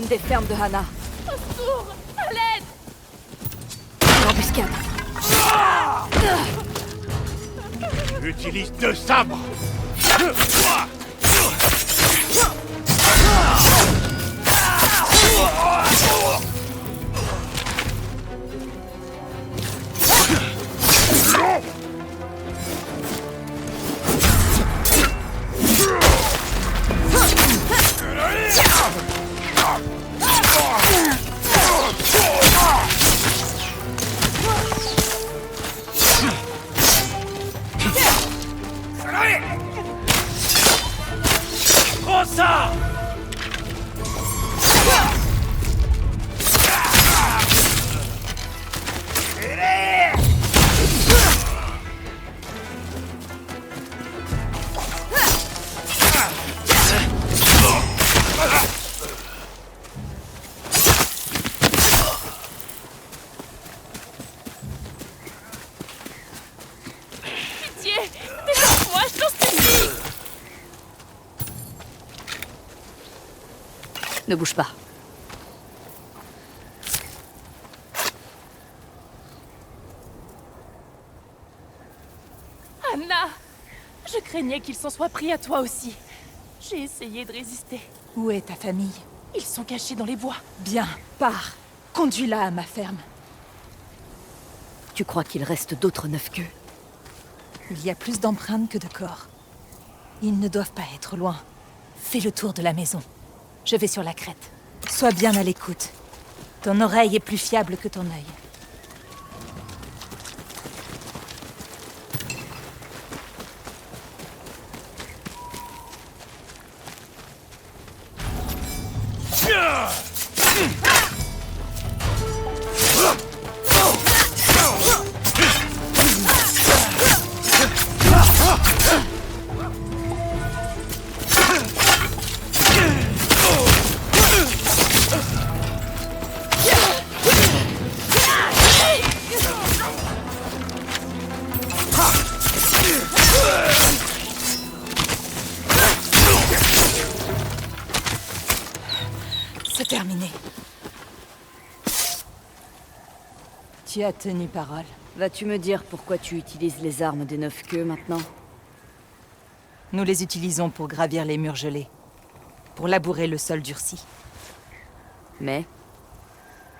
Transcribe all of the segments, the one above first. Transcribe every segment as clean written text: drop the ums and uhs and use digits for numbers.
l'une des fermes de Hana. Au secours! À l'aide! L'embuscade. Utilise 2 sabres. Prends ça! Pitié! Délaisse-moi, je t'en supplie! Ne bouge pas. Anna! Je craignais qu'ils s'en soient pris à toi aussi. J'ai essayé de résister. Où est ta famille? Ils sont cachés dans les bois. Bien, pars. Conduis-la à ma ferme. Tu crois qu'il reste d'autres neuf-queues? Il y a plus d'empreintes que de corps. Ils ne doivent pas être loin. Fais le tour de la maison. Je vais sur la crête. Sois bien à l'écoute. Ton oreille est plus fiable que ton œil. C'est terminé. Tu as tenu parole. Vas-tu me dire pourquoi tu utilises les armes des neuf-queues maintenant? Nous les utilisons pour gravir les murs gelés. Pour labourer le sol durci. Mais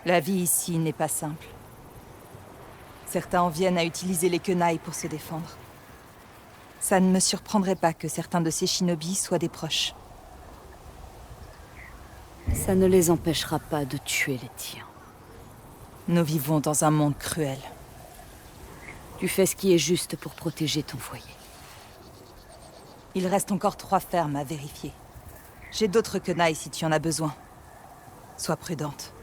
La vie ici n'est pas simple. Certains en viennent à utiliser les quenailles pour se défendre. Ça ne me surprendrait pas que certains de ces shinobi soient des proches. ça ne les empêchera pas de tuer les tiens. Nous vivons dans un monde cruel. Tu fais ce qui est juste pour protéger ton foyer. Il reste encore 3 fermes à vérifier. J'ai d'autres quenailles si tu en as besoin. Sois prudente.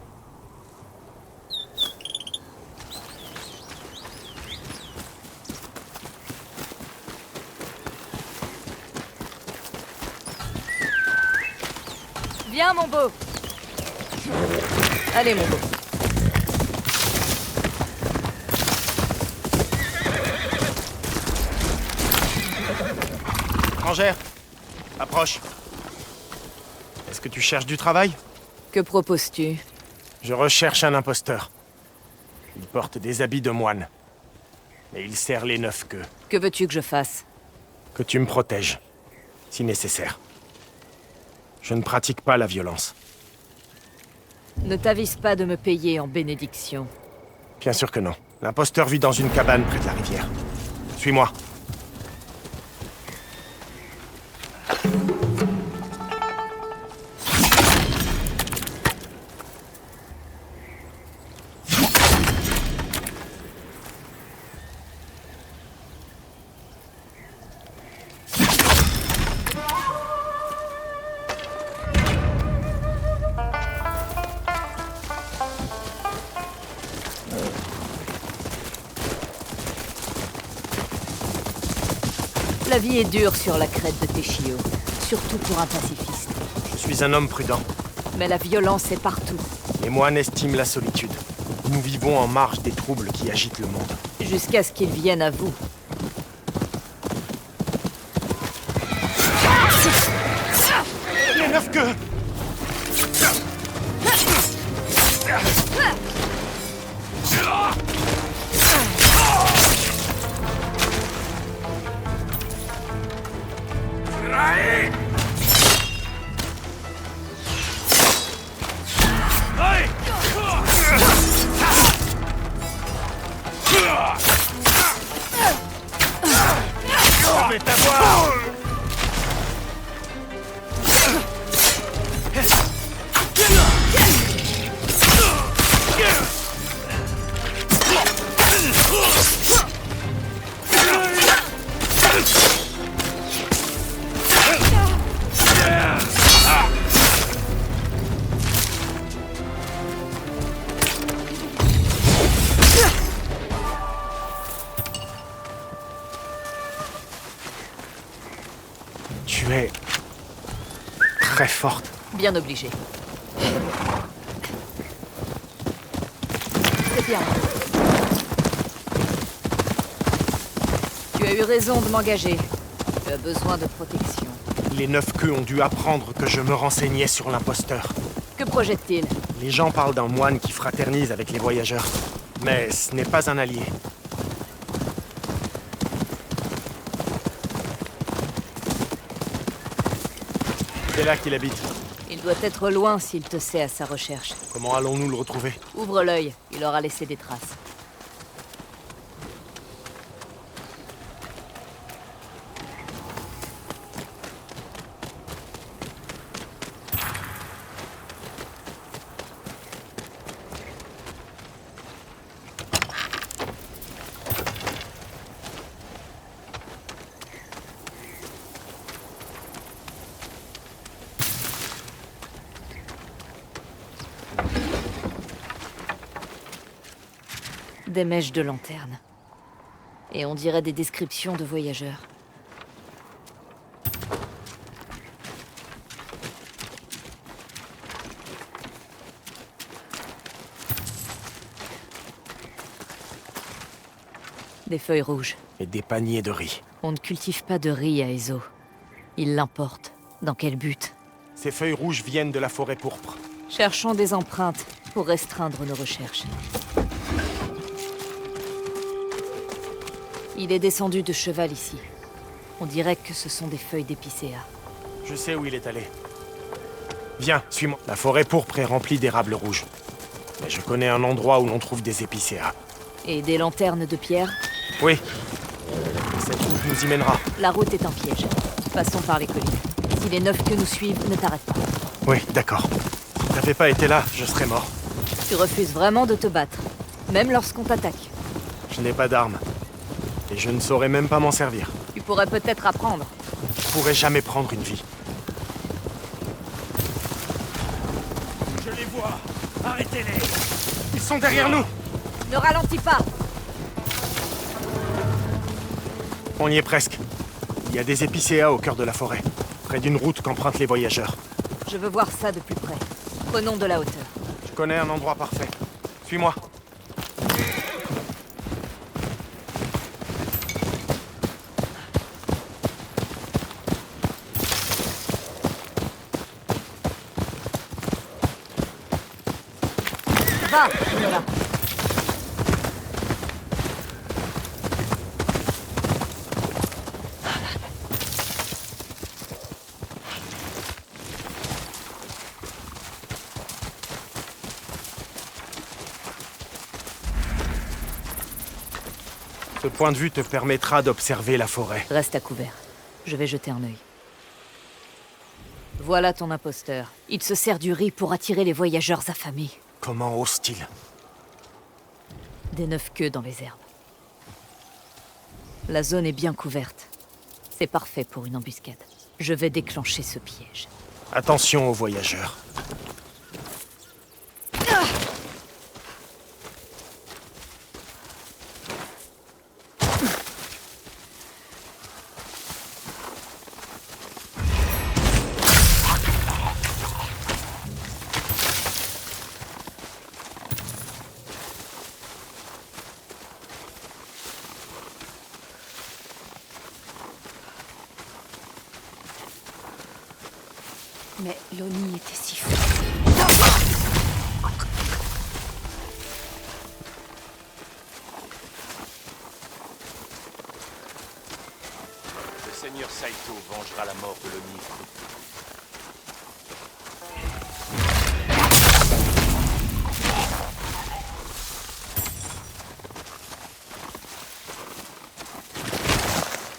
Viens, mon beau. Allez, mon beau. Étrangère, approche. Est-ce que tu cherches du travail? Que proposes-tu? Je recherche un imposteur. Il porte des habits de moine. Et il sert les neuf-queues. Que veux-tu que je fasse? Que tu me protèges, si nécessaire. Je ne pratique pas la violence. Ne t'avise pas de me payer en bénédiction. Bien sûr que non. L'imposteur vit dans une cabane près de la rivière. Suis-moi. La vie est dure sur la crête de Teshio, surtout pour un pacifiste. Je suis un homme prudent. Mais la violence est partout. Les moines estiment la solitude. Nous vivons en marge des troubles qui agitent le monde. Jusqu'à ce qu'ils viennent à vous. Les neuf-queues! Je vais t'avoir! Tu es très forte. Bien obligé. C'est bien. Tu as eu raison de m'engager. Tu as besoin de protection. Les 9 queues ont dû apprendre que je me renseignais sur l'imposteur. Que projette-t-il? Les gens parlent d'un moine qui fraternise avec les voyageurs. Mais ce n'est pas un allié. C'est là qu'il habite. Il doit être loin s'il te sait à sa recherche. Comment allons-nous le retrouver? Ouvre l'œil, il aura laissé des traces. Des mèches de lanterne. Et on dirait des descriptions de voyageurs. Des feuilles rouges. Et des paniers de riz. On ne cultive pas de riz à Ezo. Ils l'importent. Dans quel but? Ces feuilles rouges viennent de la forêt pourpre. Cherchons des empreintes pour restreindre nos recherches. Il est descendu de cheval ici. On dirait que ce sont des feuilles d'épicéa. Je sais où il est allé. Viens, suis-moi. La forêt pourpre est remplie d'érables rouges. Mais je connais un endroit où l'on trouve des épicéas. Et des lanternes de pierre? Oui. Cette route nous y mènera. La route est un piège. Passons par les collines. Si les 9 que nous suivent, ne t'arrête pas. Oui, d'accord. Si t'avais pas été là, je serais mort. Tu refuses vraiment de te battre, même lorsqu'on t'attaque. Je n'ai pas d'armes. Et je ne saurais même pas m'en servir. Tu pourrais peut-être apprendre. Je pourrais jamais prendre une vie. Je les vois. Arrêtez-les. Ils sont derrière nous. Ne ralentis pas! On y est presque. Il y a des épicéas au cœur de la forêt, près d'une route qu'empruntent les voyageurs. Je veux voir ça de plus près. Prenons de la hauteur. Je connais un endroit parfait. Suis-moi. Va, Nola. Ce point de vue te permettra d'observer la forêt. Reste à couvert. Je vais jeter un œil. Voilà ton imposteur. Il se sert du riz pour attirer les voyageurs affamés. Comment ose-t-il? Des 9 queues dans les herbes. La zone est bien couverte. C'est parfait pour une embuscade. Je vais déclencher ce piège. Attention aux voyageurs. Mais Lonnie était si forte. Le seigneur Saito vengera la mort de l'Omni.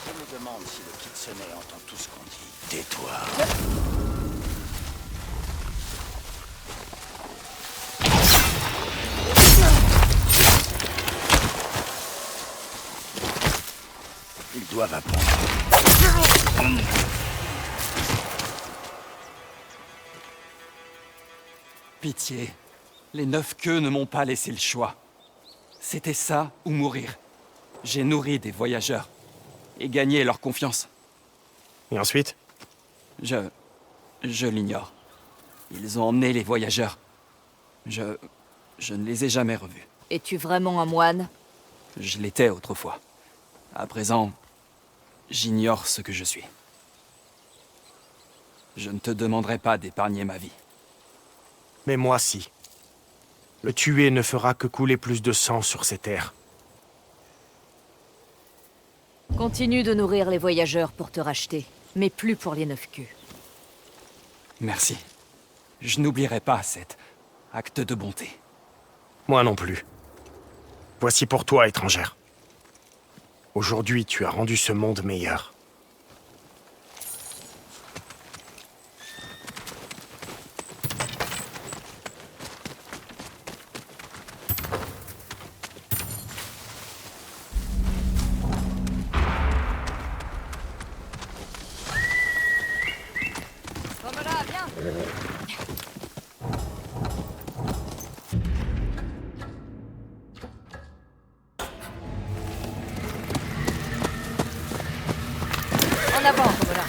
Je me demande si le Kitsune entend tout ce qu'on dit. Tais-toi. Ils doivent apprendre. Pitié, les 9 queues ne m'ont pas laissé le choix. C'était ça ou mourir. J'ai nourri des voyageurs et gagné leur confiance. Et ensuite? Je l'ignore. Ils ont emmené les voyageurs. Je ne les ai jamais revus. Es-tu vraiment un moine? Je l'étais autrefois. À présent, j'ignore ce que je suis. Je ne te demanderai pas d'épargner ma vie. Mais moi, si. Le tuer ne fera que couler plus de sang sur ces terres. Continue de nourrir les voyageurs pour te racheter, mais plus pour les 9 queues. Merci. Je n'oublierai pas cet acte de bonté. Moi non plus. Voici pour toi, étrangère. Aujourd'hui, tu as rendu ce monde meilleur. En avant, Komola.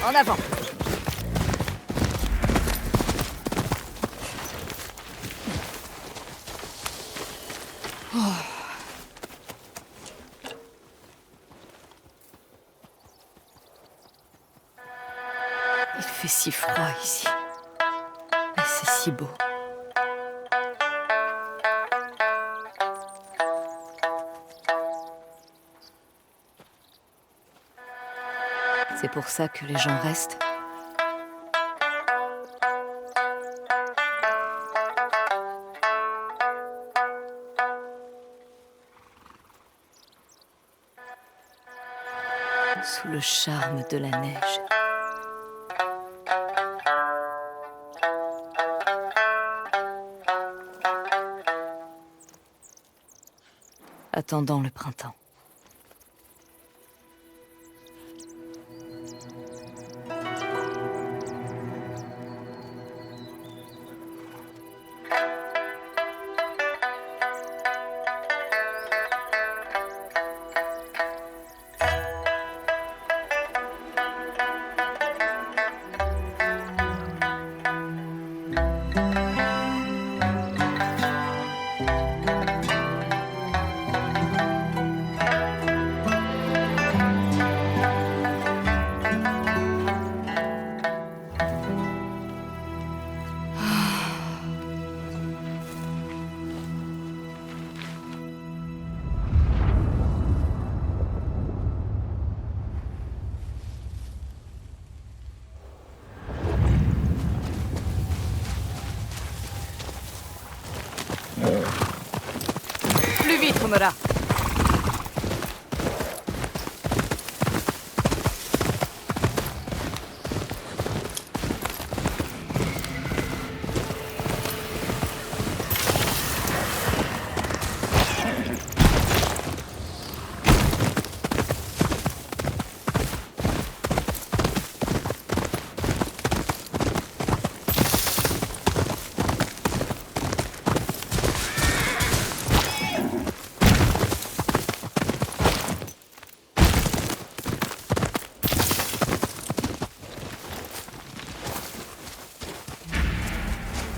En avant. Il fait si froid ici. Mais c'est si beau. C'est pour ça que les gens restent. Sous le charme de la neige. Attendant le printemps. Plus vite, Komola.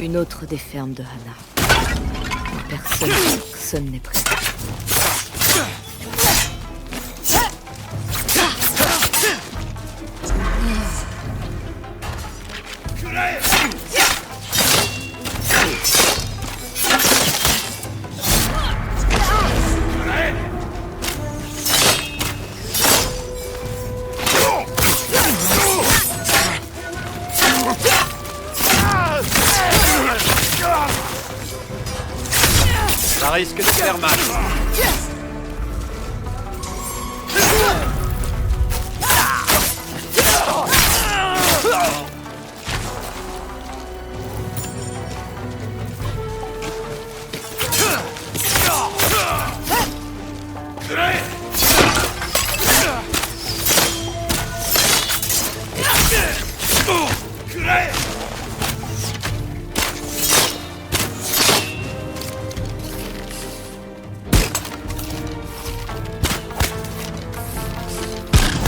Une autre des fermes de Hana. Personne n'est prêt. faire mal.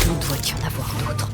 Il doit y en avoir d'autres.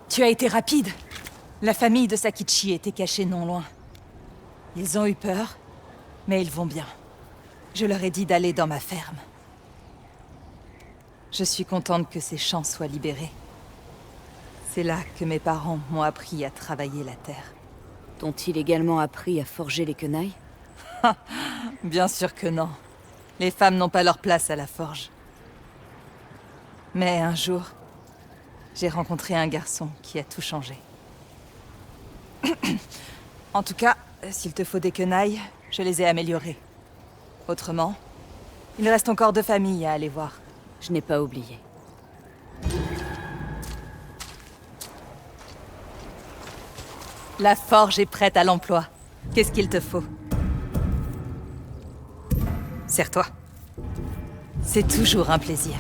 Tu as été rapide. La famille de Sakichi était cachée non loin. Ils ont eu peur, mais ils vont bien. Je leur ai dit d'aller dans ma ferme. Je suis contente que ces champs soient libérés. C'est là que mes parents m'ont appris à travailler la terre. T'ont-ils également appris à forger les quenailles? Bien sûr que non. Les femmes n'ont pas leur place à la forge. Mais un jour, j'ai rencontré un garçon qui a tout changé. En tout cas, s'il te faut des quenailles, je les ai améliorées. Autrement, il reste encore 2 familles à aller voir. Je n'ai pas oublié. La forge est prête à l'emploi. Qu'est-ce qu'il te faut? Serre-toi. C'est toujours un plaisir.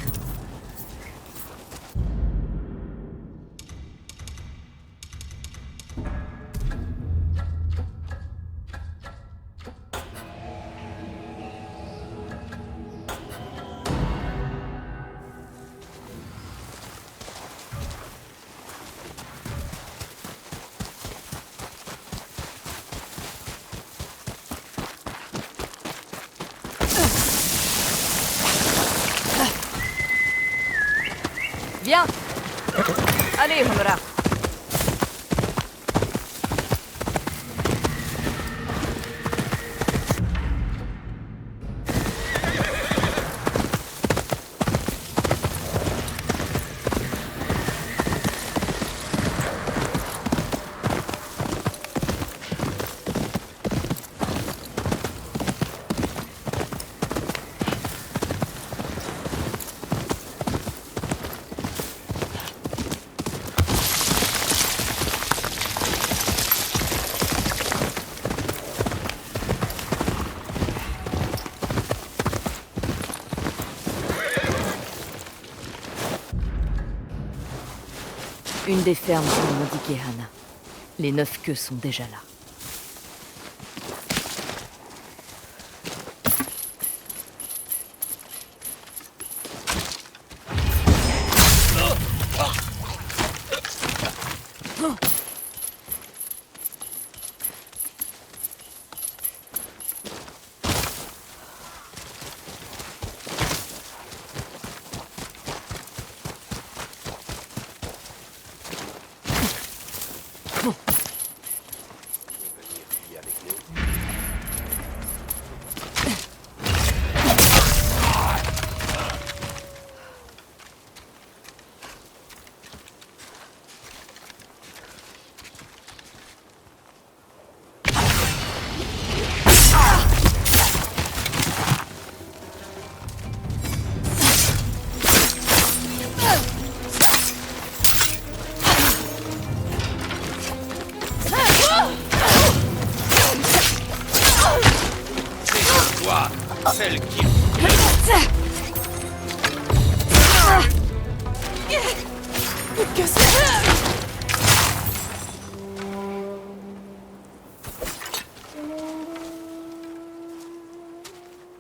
Viens! Allez, Honora! Une des fermes qui m'a indiqué Hana. Les 9 queues sont déjà là. celle qui... Que c'est...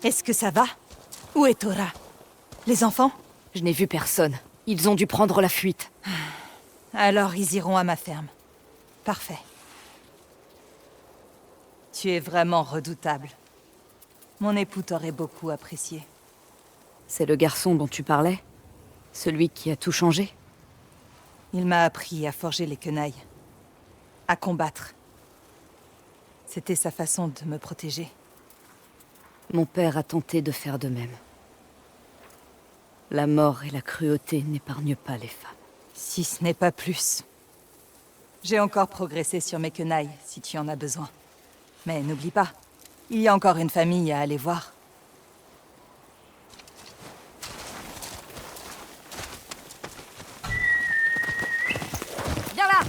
Est-ce que ça va? Où est Tora? Les enfants? Je n'ai vu personne. Ils ont dû prendre la fuite. Alors ils iront à ma ferme. Parfait. Tu es vraiment redoutable. Mon époux t'aurait beaucoup apprécié. C'est le garçon dont tu parlais? Celui qui a tout changé? Il m'a appris à forger les quenailles. À combattre. C'était sa façon de me protéger. Mon père a tenté de faire de même. La mort et la cruauté n'épargnent pas les femmes. Si ce n'est pas plus. J'ai encore progressé sur mes quenailles, si tu en as besoin. Mais n'oublie pas, il y a encore une famille à aller voir. Viens là!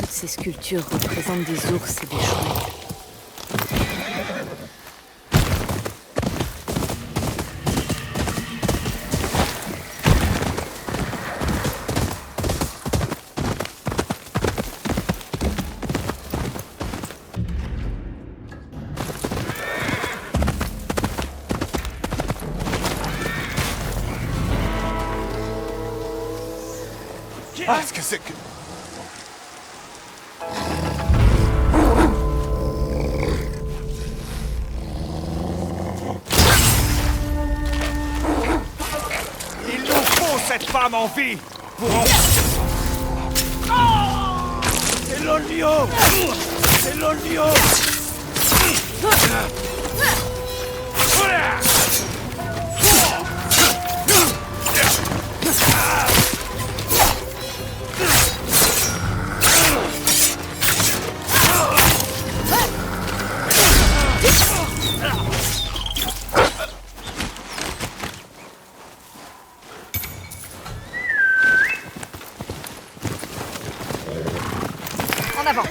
Ces sculptures représentent des ours et des chouettes. Qu'est-ce que c'est que... Il nous faut cette femme en vie pour en... C'est l'olio! C'est l'olio! En avant!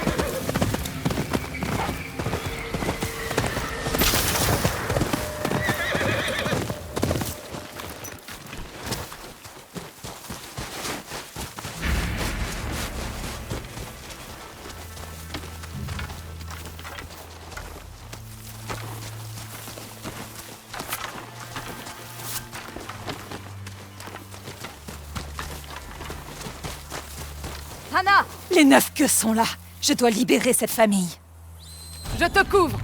Anna! Les 9 queues sont là. Je dois libérer cette famille. Je te couvre!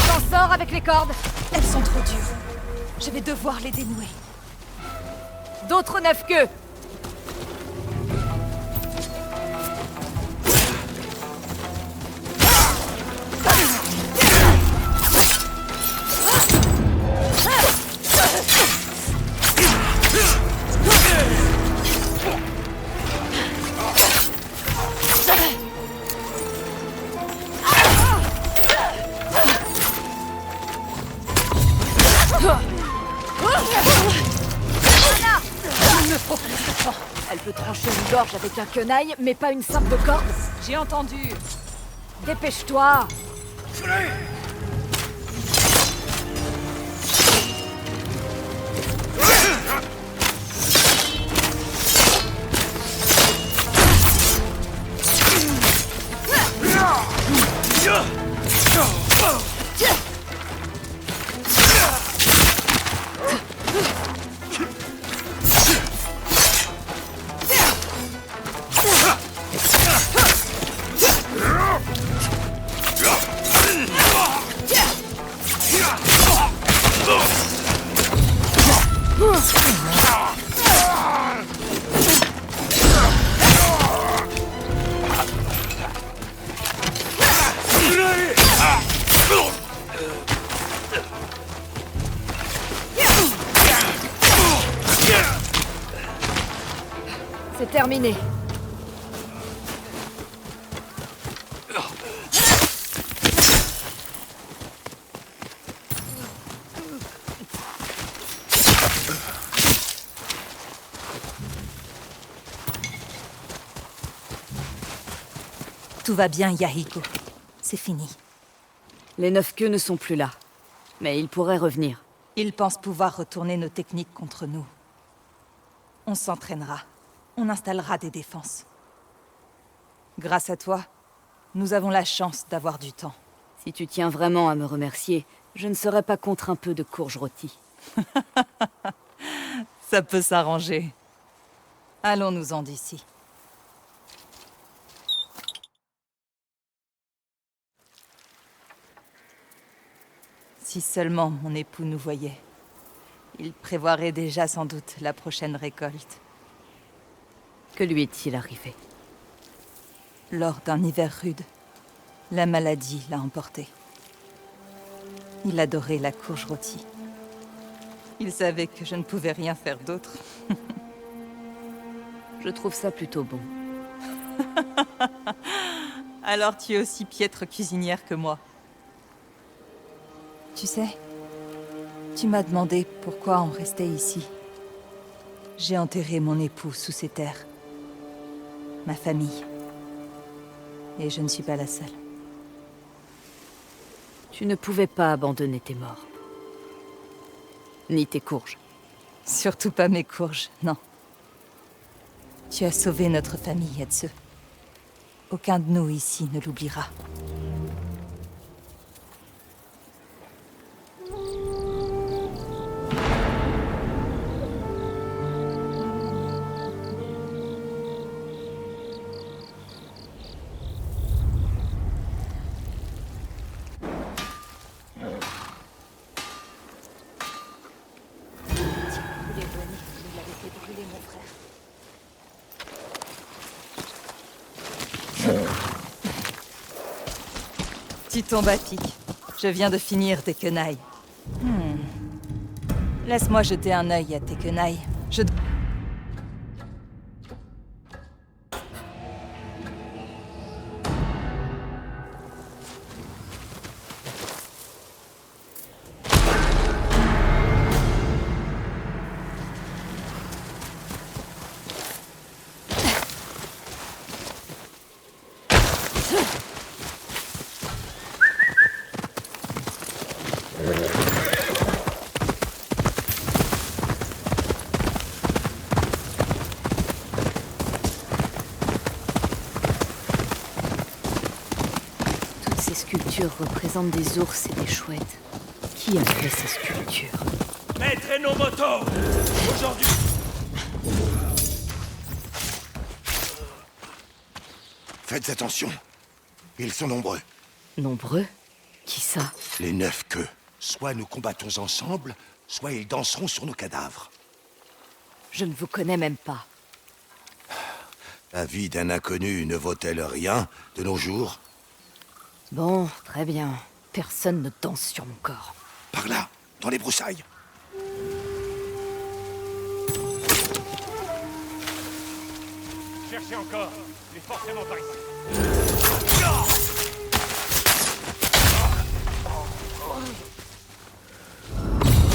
T'en sors avec les cordes! Elles sont trop dures. Je vais devoir les dénouer. D'autres 9 queues! Elle peut trancher une gorge avec un quenaille, mais pas une simple corde. J'ai entendu. Dépêche-toi! C'est terminé. Tout va bien, Yahiko. C'est fini. Les 9 queues ne sont plus là. Mais ils pourraient revenir. Ils pensent pouvoir retourner nos techniques contre nous. On s'entraînera. On installera des défenses. Grâce à toi, nous avons la chance d'avoir du temps. Si tu tiens vraiment à me remercier, je ne serais pas contre un peu de courge rôtie. Ça peut s'arranger. Allons-nous-en d'ici. Si seulement mon époux nous voyait. Il prévoirait déjà sans doute la prochaine récolte. Que lui est-il arrivé? Lors d'un hiver rude, la maladie l'a emporté. Il adorait la courge rôtie. Il savait que je ne pouvais rien faire d'autre. Je trouve ça plutôt bon. Alors tu es aussi piètre cuisinière que moi. Tu sais, tu m'as demandé pourquoi on restait ici. J'ai enterré mon époux sous ces terres. Ma famille. Et je ne suis pas la seule. Tu ne pouvais pas abandonner tes morts. Ni tes courges. Surtout pas mes courges, non. Tu as sauvé notre famille, Etsu. Aucun de nous ici ne l'oubliera. Tu tombes à pic. Je viens de finir tes quenailles. Laisse-moi jeter un œil à tes quenailles. Je... sculptures représentent des ours et des chouettes. Qui a fait ces sculptures? Maître Enomoto! Aujourd'hui! Faites attention. Ils sont nombreux. Nombreux? Qui ça? Les 9 queues. Soit nous combattons ensemble, soit ils danseront sur nos cadavres. Je ne vous connais même pas. La vie d'un inconnu ne vaut-elle rien de nos jours? Bon, très bien. Personne ne danse sur mon corps. Par là, dans les broussailles. Cherchez encore. Il est forcément par ici.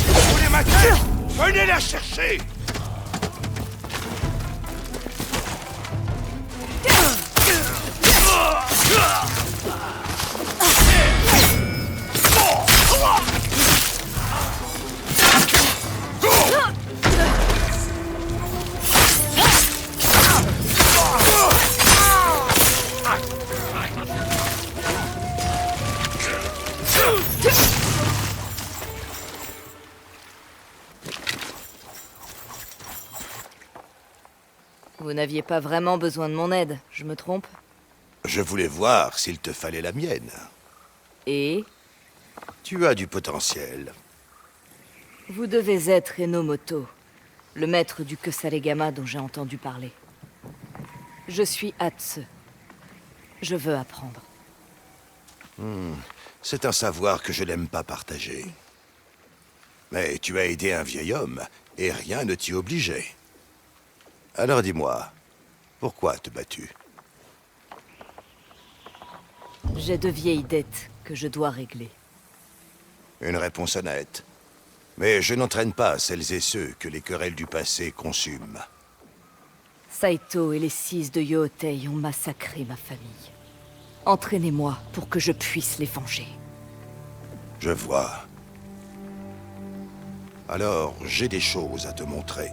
Vous les matez? Venez la chercher! Vous n'aviez pas vraiment besoin de mon aide, je me trompe? Je voulais voir s'il te fallait la mienne. Et Tu as du potentiel. vous devez être Enomoto, le maître du Kesalegama dont j'ai entendu parler. Je suis Atsu. Je veux apprendre. C'est un savoir que je n'aime pas partager. Mais tu as aidé un vieil homme, et rien ne t'y obligeait. Alors dis-moi, pourquoi te bats-tu? J'ai de vieilles dettes que je dois régler. Une réponse honnête. Mais je n'entraîne pas celles et ceux que les querelles du passé consument. Saito et les 6 de Yootei ont massacré ma famille. Entraînez-moi pour que je puisse les venger. Je vois. Alors, j'ai des choses à te montrer.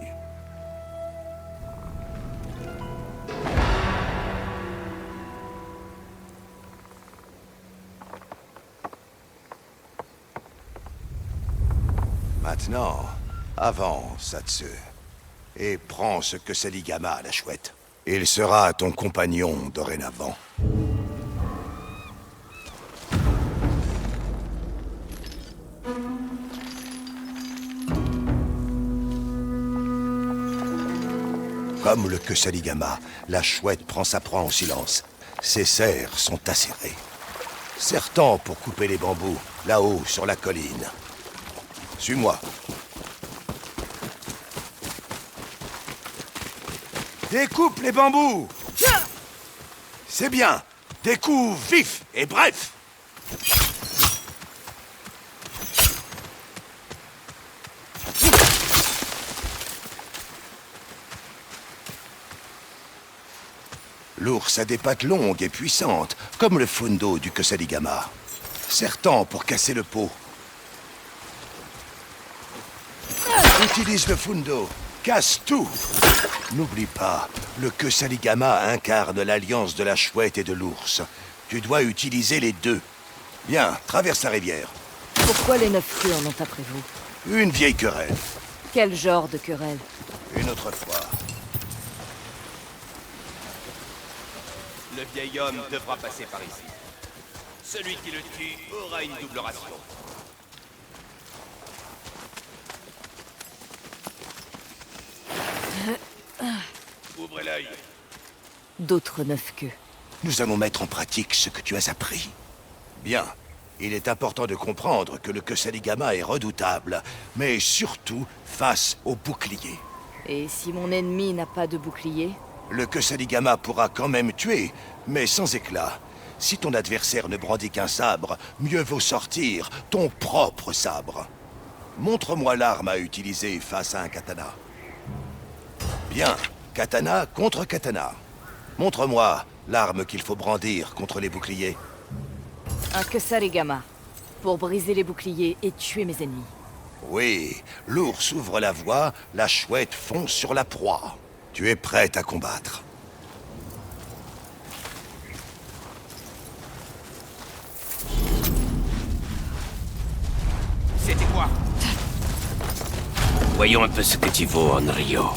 Maintenant, avance, Atsu. Et prends ce que c'est Ligama, la chouette. Il sera ton compagnon dorénavant. Comme le Kesaligama, la chouette prend sa proie en silence. Ses serres sont acérées. Serre-t'en pour couper les bambous, là-haut, sur la colline. Suis-moi. Découpe les bambous! C'est bien! Des coups vifs et brefs! L'ours a des pattes longues et puissantes, comme le fundo du Kesaligama. Serre-t'en pour casser le pot. Utilise le fundo. Casse tout. N'oublie pas, le Kesaligama incarne l'alliance de la chouette et de l'ours. Tu dois utiliser les deux. Bien, traverse la rivière. Pourquoi les 9 queues en ont après vous? Une vieille querelle. Quel genre de querelle? Une autre fois. Le vieil homme devra passer par ici. Celui qui le tue aura une double ration. Ouvrez l'œil. D'autres 9 queues. Nous allons mettre en pratique ce que tu as appris. Bien. Il est important de comprendre que le Kesaligama est redoutable, mais surtout face au bouclier. Et si mon ennemi n'a pas de bouclier? Le Kesaligama pourra quand même tuer, mais sans éclat. Si ton adversaire ne brandit qu'un sabre, mieux vaut sortir ton propre sabre. Montre-moi l'arme à utiliser face à un katana. Bien, katana contre katana. Montre-moi l'arme qu'il faut brandir contre les boucliers. Un Kesaligama, pour briser les boucliers et tuer mes ennemis. Oui, l'ours ouvre la voie, la chouette fonce sur la proie. Tu es prête à combattre. moi. Voyons un peu ce que tu vaux, Onryo.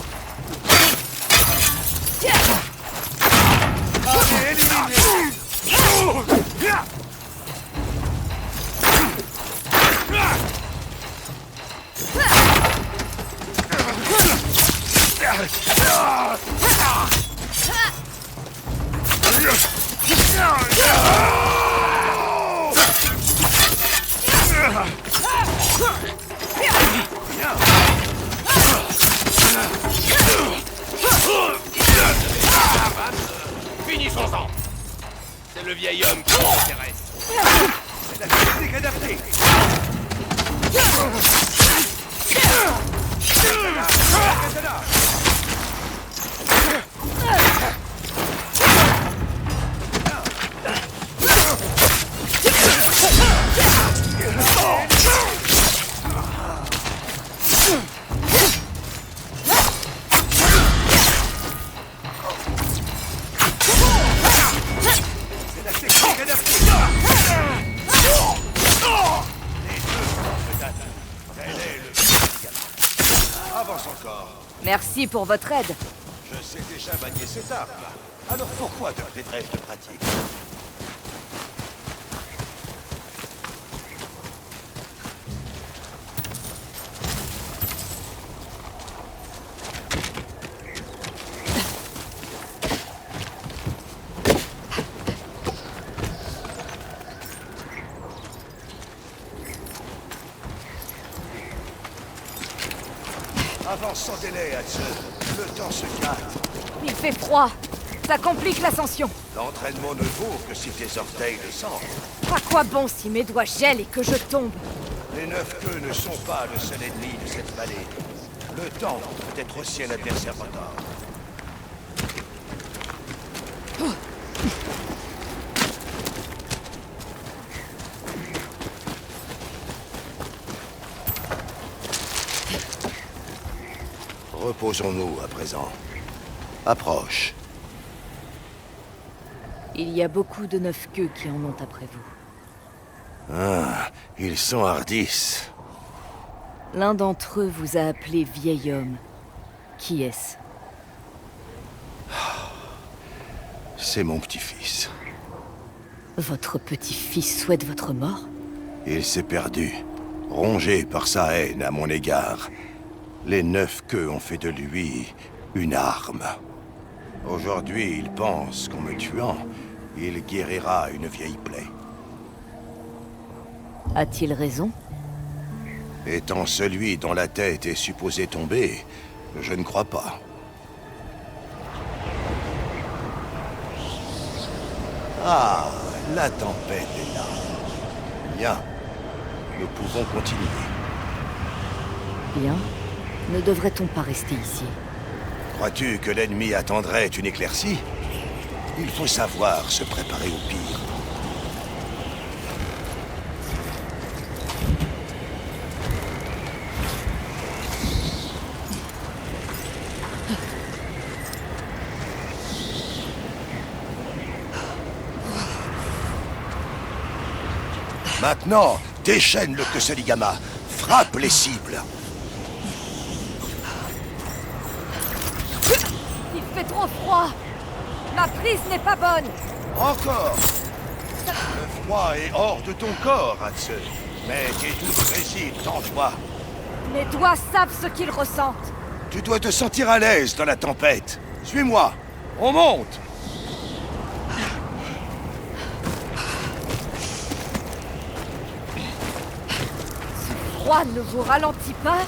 Finissons-en. C'est le vieil homme qui m'intéresse. C'est la technique adaptée. Avance encore. Merci pour votre aide. Je sais déjà manier cette arme. Alors pourquoi te priverais-je de pratique? Avance sans délai, Hatsu. Le temps se gâte. Il fait froid. Ça complique l'ascension. L'entraînement ne vaut que si tes orteils le sentent. À quoi bon si mes doigts gèlent et que je tombe? Les 9 queues ne sont pas le seul ennemi de cette vallée. Le temps peut être aussi un adversaire retard. Reposons-nous à présent. Approche. Il y a beaucoup de 9 queues qui en ont après vous. Ah, ils sont hardis. L'un d'entre eux vous a appelé vieil homme. Qui est-ce? C'est mon petit-fils. Votre petit-fils souhaite votre mort? Il s'est perdu, rongé par sa haine à mon égard. Les 9 queues ont fait de lui une arme. Aujourd'hui, il pense qu'en me tuant, il guérira une vieille plaie. A-t-il raison? Étant celui dont la tête est supposée tomber, je ne crois pas. Ah, la tempête est là. Bien, nous pouvons continuer. Bien. Ne devrait-on pas rester ici? Crois-tu que l'ennemi attendrait une éclaircie? Il faut savoir se préparer au pire. Maintenant, déchaîne le Kusaligama. Frappe les cibles. Il fait trop froid. Ma prise n'est pas bonne. Encore. Le froid est hors de ton corps, Hatsu. Mais tes doutes résident en toi. Mes doigts savent ce qu'ils ressentent. Tu dois te sentir à l'aise dans la tempête. Suis-moi. On monte. Ce froid ne vous ralentit pas?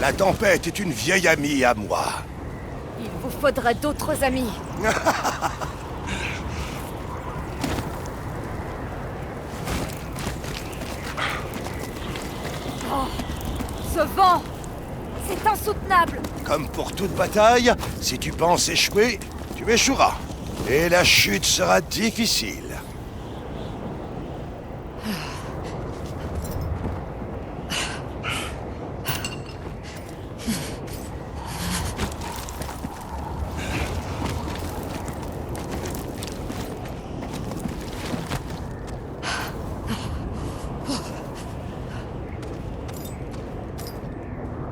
La tempête est une vieille amie à moi. Il vous faudrait d'autres amis. Oh, ce vent! C'est insoutenable! Comme pour toute bataille, si tu penses échouer, tu échoueras. Et la chute sera difficile.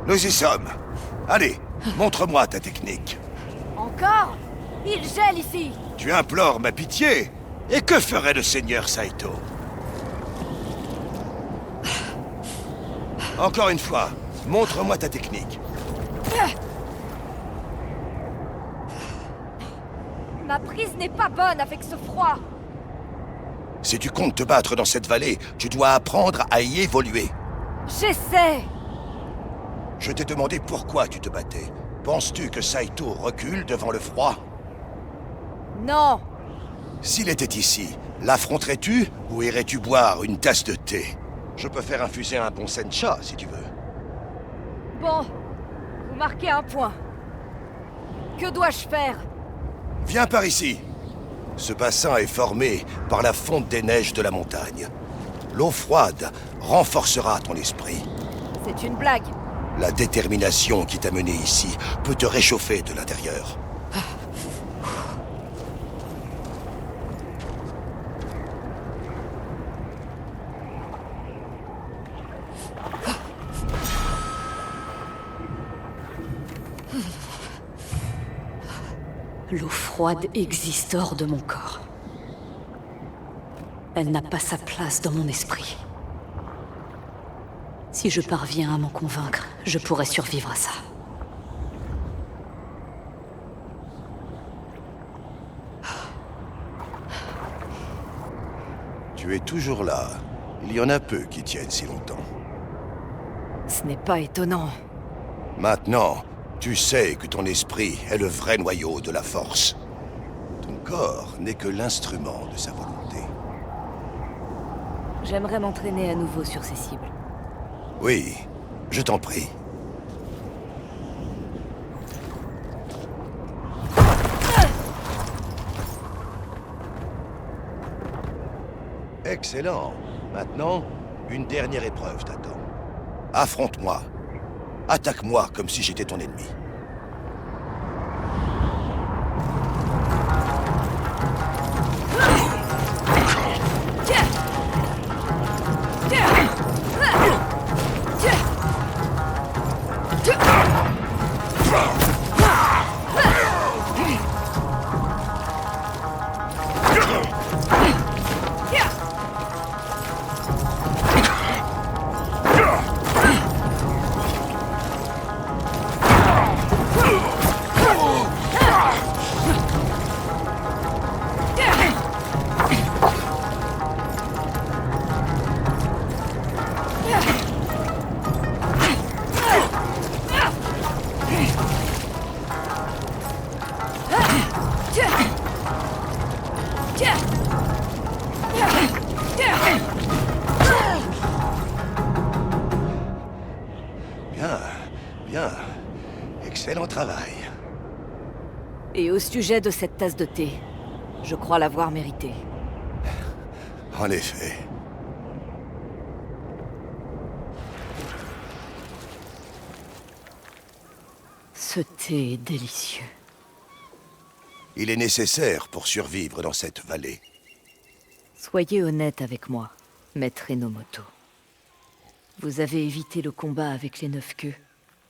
Nous y sommes. Allez, montre-moi ta technique. Encore? Il gèle ici! Tu implores ma pitié? Et que ferait le seigneur Saito? Encore une fois, montre-moi ta technique. Ma prise n'est pas bonne avec ce froid! Si tu comptes te battre dans cette vallée, tu dois apprendre à y évoluer. J'essaie! Je t'ai demandé pourquoi tu te battais. Penses-tu que Saito recule devant le froid? Non! S'il était ici, l'affronterais-tu ou irais-tu boire une tasse de thé? Je peux faire infuser un bon sencha si tu veux. Bon, vous marquez un point. Que dois-je faire? Viens par ici. Ce bassin est formé par la fonte des neiges de la montagne. L'eau froide renforcera ton esprit. C'est une blague. La détermination qui t'a mené ici peut te réchauffer de l'intérieur. L'eau froide existe hors de mon corps. Elle n'a pas sa place dans mon esprit. Si je parviens à m'en convaincre, je pourrais survivre à ça. Tu es toujours là. Il y en a peu qui tiennent si longtemps. Ce n'est pas étonnant. Maintenant, tu sais que ton esprit est le vrai noyau de la force. Ton corps n'est que l'instrument de sa volonté. J'aimerais m'entraîner à nouveau sur ces cibles. Oui, je t'en prie. Excellent. Maintenant, une dernière épreuve t'attend. Affronte-moi. Attaque-moi comme si j'étais ton ennemi. Bien. Excellent travail. Et au sujet de cette tasse de thé, je crois l'avoir méritée. En effet. Ce thé est délicieux. Il est nécessaire pour survivre dans cette vallée. Soyez honnête avec moi, maître Enomoto. Vous avez évité le combat avec les 9 queues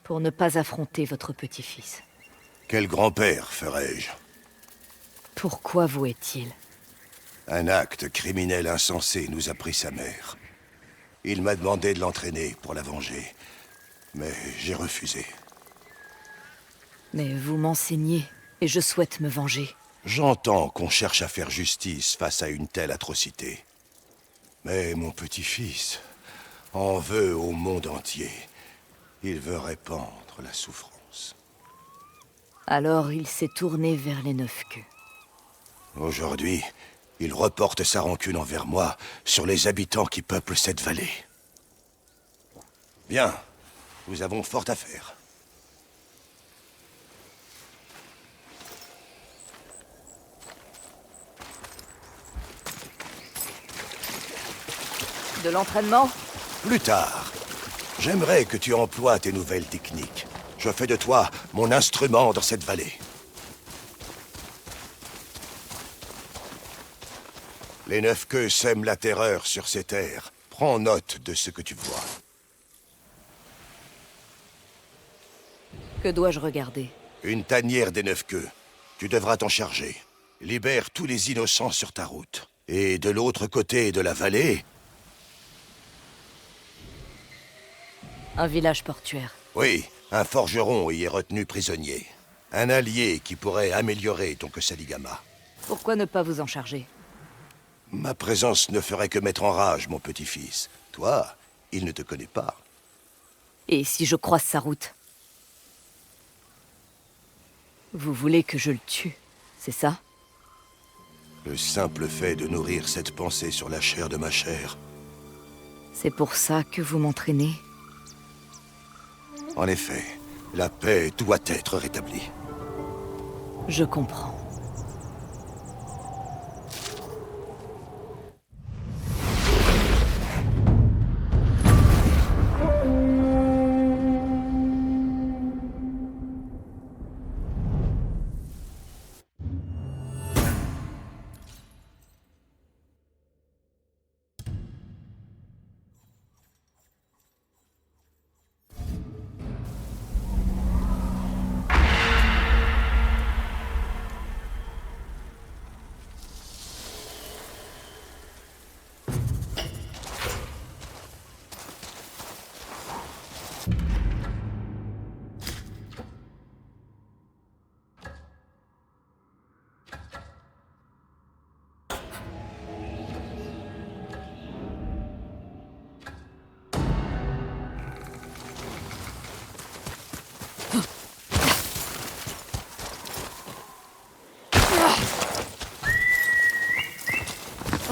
pour ne pas affronter votre petit-fils. Quel grand-père ferais-je? Pourquoi vous est-il? Un acte criminel insensé nous a pris sa mère. Il m'a demandé de l'entraîner pour la venger, mais j'ai refusé. Mais vous m'enseignez, et je souhaite me venger. J'entends qu'on cherche à faire justice face à une telle atrocité. Mais mon petit-fils en veut au monde entier. Il veut répandre la souffrance. Alors il s'est tourné vers les 9 queues. Aujourd'hui, il reporte sa rancune envers moi sur les habitants qui peuplent cette vallée. Bien, nous avons fort à faire. De l'entraînement? Plus tard. J'aimerais que tu emploies tes nouvelles techniques. Je fais de toi mon instrument dans cette vallée. Les 9 queues sèment la terreur sur ces terres. Prends note de ce que tu vois. Que dois-je regarder? Une tanière des 9 queues. Tu devras t'en charger. Libère tous les innocents sur ta route. Et de l'autre côté de la vallée... Un village portuaire. Oui, un forgeron y est retenu prisonnier. Un allié qui pourrait améliorer ton Kösaligama. Pourquoi ne pas vous en charger? Ma présence ne ferait que mettre en rage mon petit-fils. Toi, il ne te connaît pas. Et si je croise sa route? Vous voulez que je le tue, c'est ça? Le simple fait de nourrir cette pensée sur la chair de ma chair. C'est pour ça que vous m'entraînez? En effet, la paix doit être rétablie. Je comprends.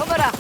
Voilà.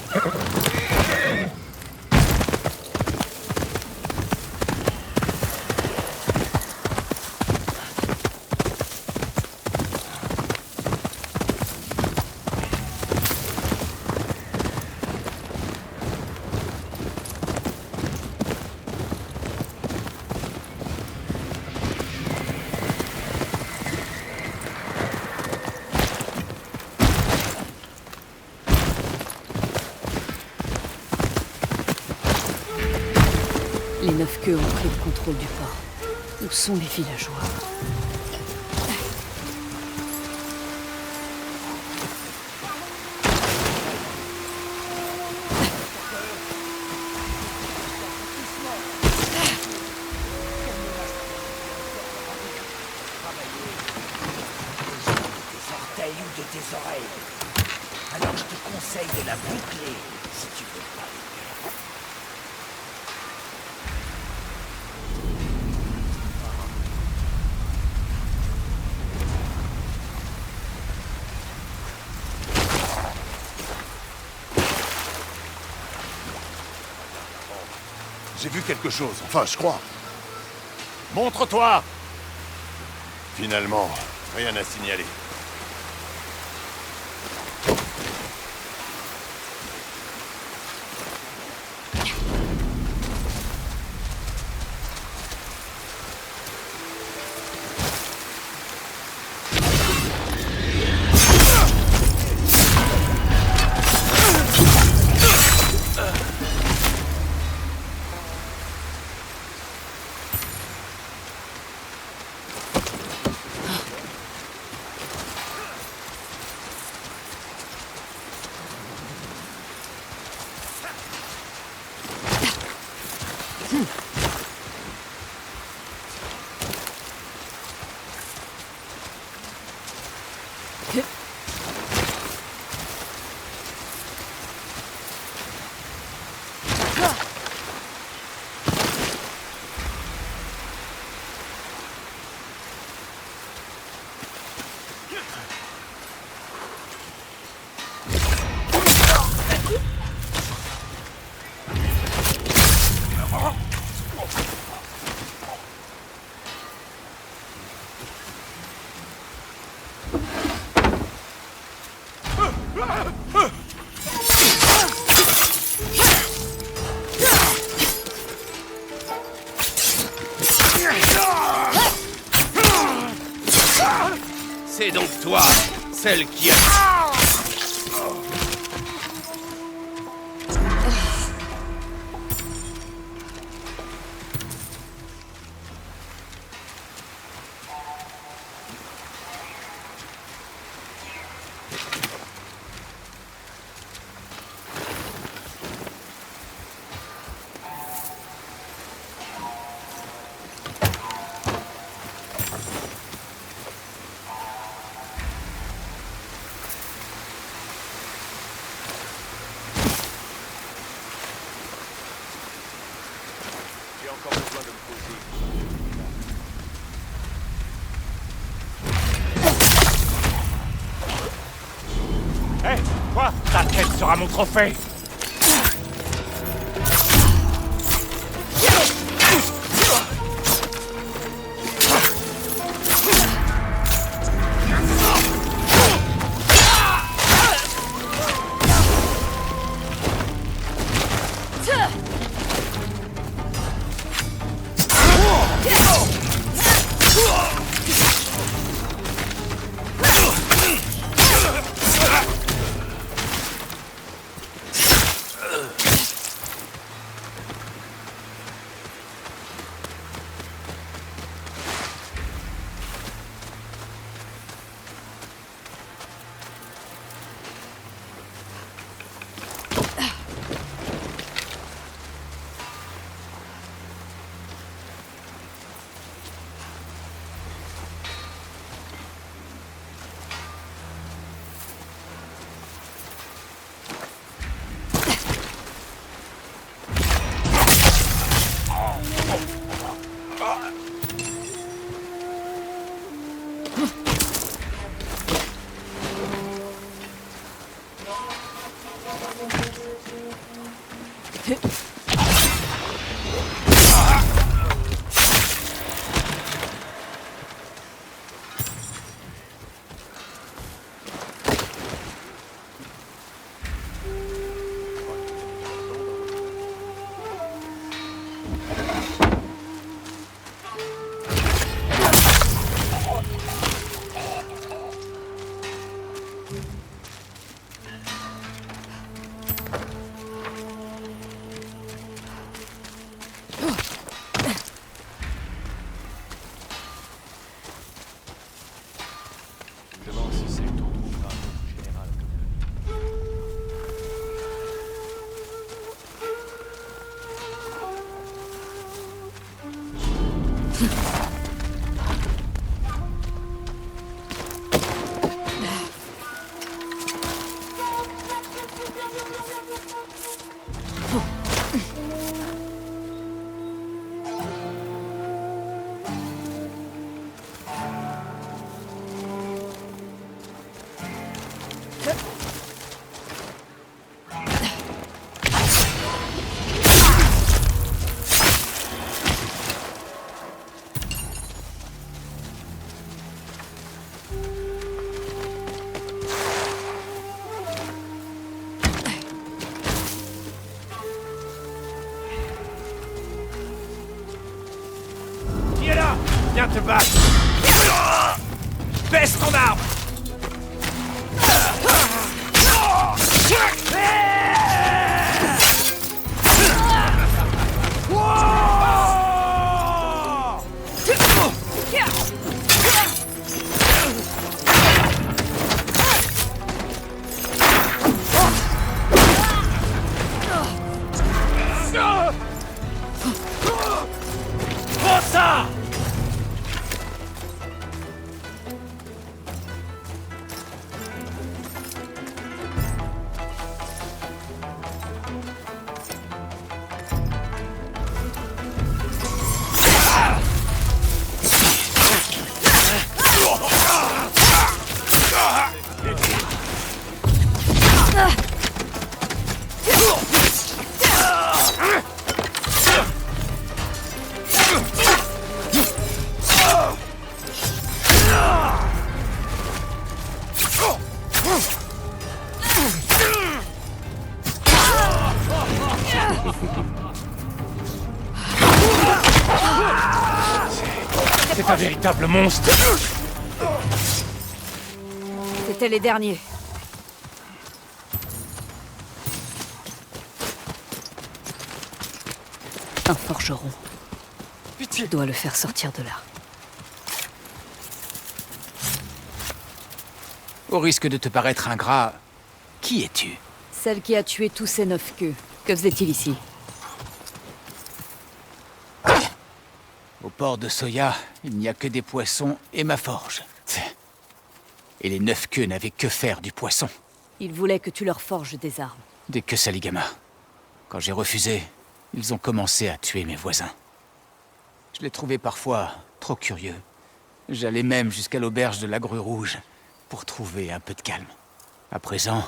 Les 9 queues ont pris le contrôle du port. Où sont les villageois? Orteils ou de tes oreilles. Alors je te conseille de la boucler si tu veux pas. J'ai vu quelque chose, enfin je crois. Montre-toi! Finalement, rien à signaler. C'est donc toi, celle qui a... Hé, quoi? Ta tête sera mon trophée! Viens te battre! Baisse ton arme! Prends ça! C'est un véritable monstre. C'était les derniers. Un forgeron. Tu dois le faire sortir de là. Au risque de te paraître ingrat, qui es-tu? Celle qui a tué tous ces 9 queues. Que faisait-il ici? Au port de Soya, il n'y a que des poissons et ma forge. Et les 9 queues n'avaient que faire du poisson. Ils voulaient que tu leur forges des armes. Des Qsaligama. Quand j'ai refusé, ils ont commencé à tuer mes voisins. Je les trouvais parfois trop curieux. J'allais même jusqu'à l'auberge de la Grue Rouge pour trouver un peu de calme. À présent,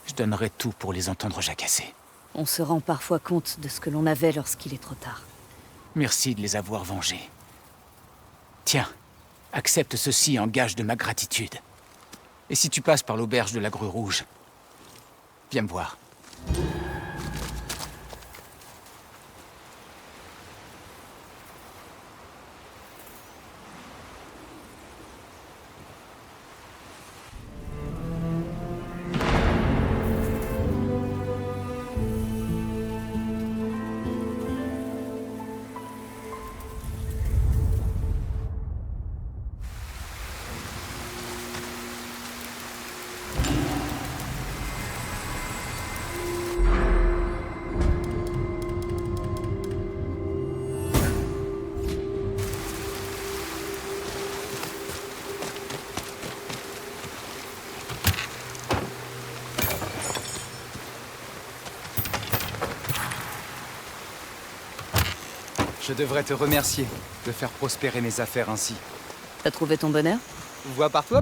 je donnerais tout pour les entendre jacasser. On se rend parfois compte de ce que l'on avait lorsqu'il est trop tard. Merci de les avoir vengés. Tiens, accepte ceci en gage de ma gratitude. Et si tu passes par l'auberge de la Grue Rouge, viens me voir. Je devrais te remercier de faire prospérer mes affaires ainsi. T'as trouvé ton bonheur? Vois par toi?